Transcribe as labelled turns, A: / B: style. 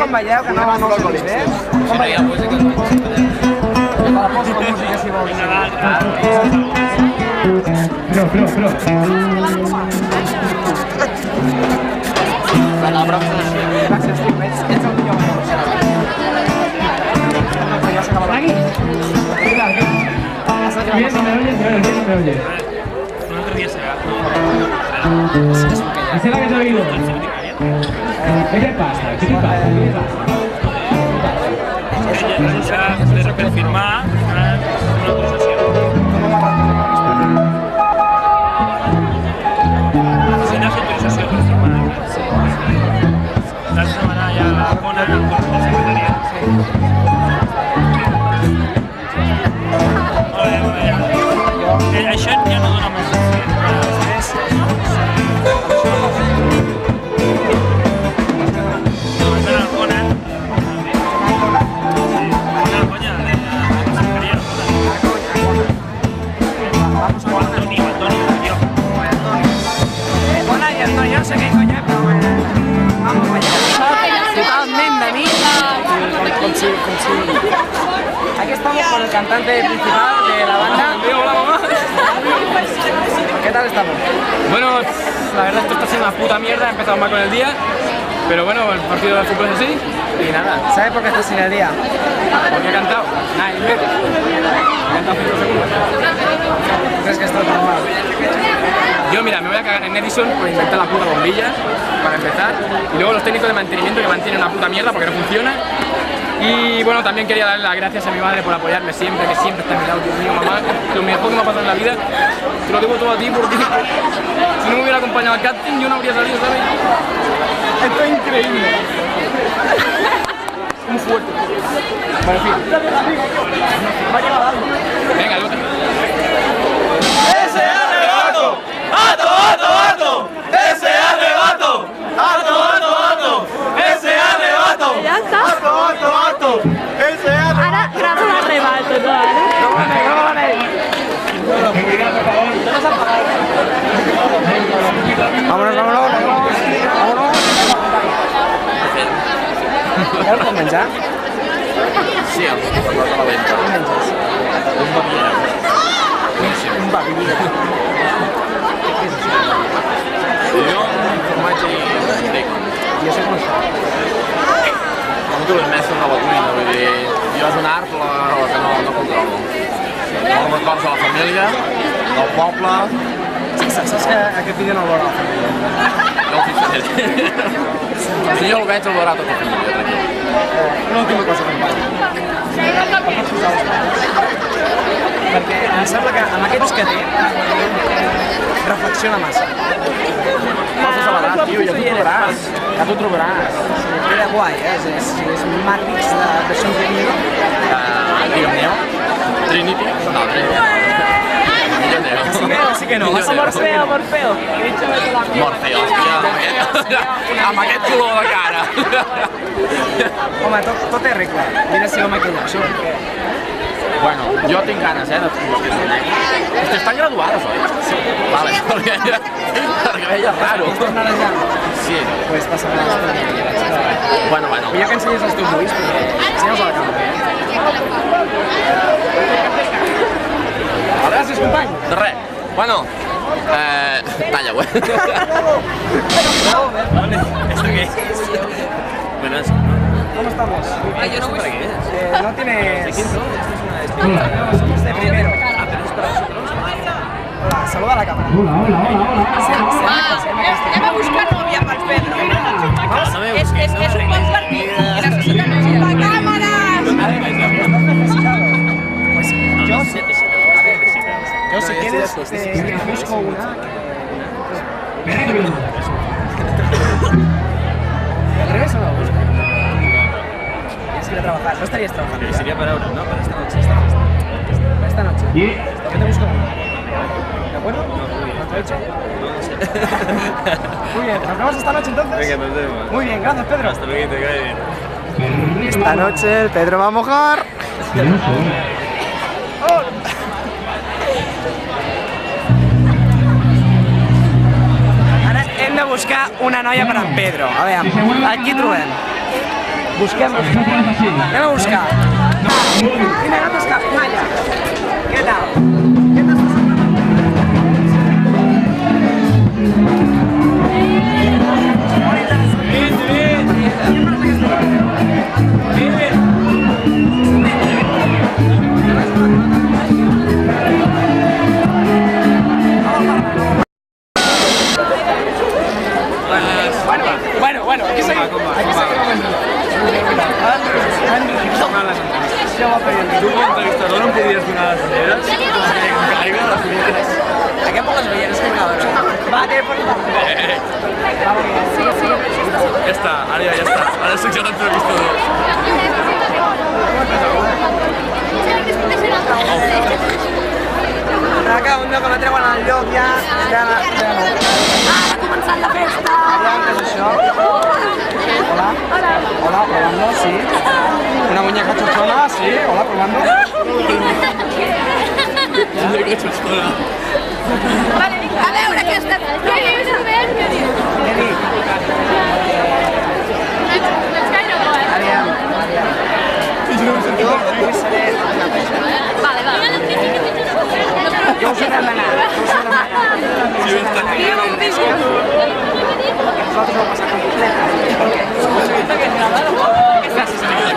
A: Quan veieu que no us coneixés? Com veieu? La posa la música si vols.
B: Però.
A: Gràcies, tio. Ets el millor.
B: Aquí. Bien, si me oyes.
C: Un otro día será.
B: Esa es la que te he oído. ¿Qué pasa?
C: Ja després per firmar una concessió. Si no és autorització per firmar. L'altra setmana ja a la Bona, al curs de secretaria. Molt bé. Això ja no dona més.
A: Aquí estamos con el cantante principal de la banda.
C: Hola, mamá.
A: ¿Qué tal estamos?
C: Bueno, la verdad esto está siendo una puta mierda, empezamos mal con el día, pero bueno, el partido de fútbol es así y nada.
A: ¿Sabes por qué estás sin el día?
C: Porque he cantado, nada, y medio. He cantado 5 segundos.
A: ¿Crees que esto es normal?
C: Yo mira, me voy a cagar en Edison por inventar la puta bombilla, para empezar, y luego los técnicos de mantenimiento que mantienen una puta mierda porque no funciona. Y bueno, también quería darle las gracias a mi madre por apoyarme siempre, que siempre está a mi lado, Dios mío, mamá, lo mejor que me ha pasado en la vida. Te lo digo todo a ti porque si no me hubiera acompañado al casting yo no habría salido, ¿sabes? Esto es increíble. Muy fuerte. Bueno, en fin. Venga, el otro.
D: ¡Ese arrebato! ¡Ato, ato, ato! ¡Ese arrebato! ¡Ato, ato, ato! ¡Ese arrebato!
E: Ja està.
D: ¡Ato, ato, ato! ¡Ese arrebato!
E: Ara grava l'arrebato, no, ara.
A: Vámonos. Ja el pots menjar?
D: Sí, per la venta.
A: Què menges?
D: Un papillera.
A: Un papillera.
D: Jo, un formatge i bacon.
A: I això com es fa?
D: Com tu les mestres de la cuina, vull dir, jo és un art la que no controlo. Forma coses de la família, del poble...
A: Saps que aquest vídeo no el veurà la família?
D: No ho fixaré. Si jo el veig, el veurà tota la família, tranquil.
A: Una última cosa que em va. Perquè em sembla que amb aquests que té reflexiona massa.
D: Coses a l'edat, tio, ja t'ho trobaràs. Ja t'ho trobaràs.
A: Era guai, és Matrix de versió Neo.
D: Digue'm Neo. Trinity. No, Trinity. Millor Neo.
A: Sí que no.
E: Morfeo.
D: Morfeo, hòstia, amb aquest color de cara.
A: Home, tot té regla. Mira si ho maquillatge.
D: Bueno, jo tinc ganes, de convertir-me en negre. Hòstia, estan graduades, oi? Sí. Vale, perquè veia raro.
A: Estàs marejant?
D: Sí.
A: Pues passa res.
D: Bueno.
A: Millor que ensenyes els teus ulls, però ensenya'ls a la càmera. Gràcies, company.
D: De res. Bueno, talla-ho,
C: ¿Esto qué es? Bueno, es...
A: ¿Cómo estamos?
C: Yo no sé qué es.
A: No tienes...
C: ¿De quién son? Esto es una
A: No, es de primero. Hola, saluda a la cámara.
E: Anem a buscar nòvia pel Pedro.
C: No me
E: És un bon partit. Necessita nòvia. La càmera!
A: Pues yo sé... Yo si quieres te busco una. ¿Al revés o no? Tienes que ir a trabajar. No estarías trabajando.
C: Sería para ahora, ¿no? Para esta noche.
A: Para esta noche. Yo te busco una. ¿De acuerdo? ¿No te lo he dicho?
C: No sé.
A: Muy bien. ¿Nos vemos esta noche entonces?
C: Venga, nos vemos.
A: Muy bien, gracias Pedro.
C: Hasta luego, te cae bien.
A: Esta noche el Pedro va a mojar. Ara hem de buscar una noia per en Pedro. A veure, aquí trobem. Busquem. Anem a buscar. Quina gata és Capmalla? Què tal? Què t'estàs semblant? Bueno, aquí seguim.
D: Tu com a entrevistador no em podries donar les ulleres? Com caiga les ulleres.
A: Aquest por les ulleres, que cabrón. Va, que por
D: Ja està, ara ja està. Ara soc jo l'entrevistador.
A: Acá, un lloc que me treuen al lloc ja...
E: Ara ha començat la festa!
A: Aviam, què és això? Hola. Hola, probando, sí. Una muñeca chochona, sí. Hola, probando.
D: Muñeca xoxona.
E: A veure què està... Què dius, Robert? Què dius?
A: Què dic?
E: No ets gaire bo, eh?
A: Aviam. Jo vull saber una cosa.
E: Vale.
A: Jo us he demanat.
D: Sí, està
A: Nosaltres ho passat completa. Gràcies, amic.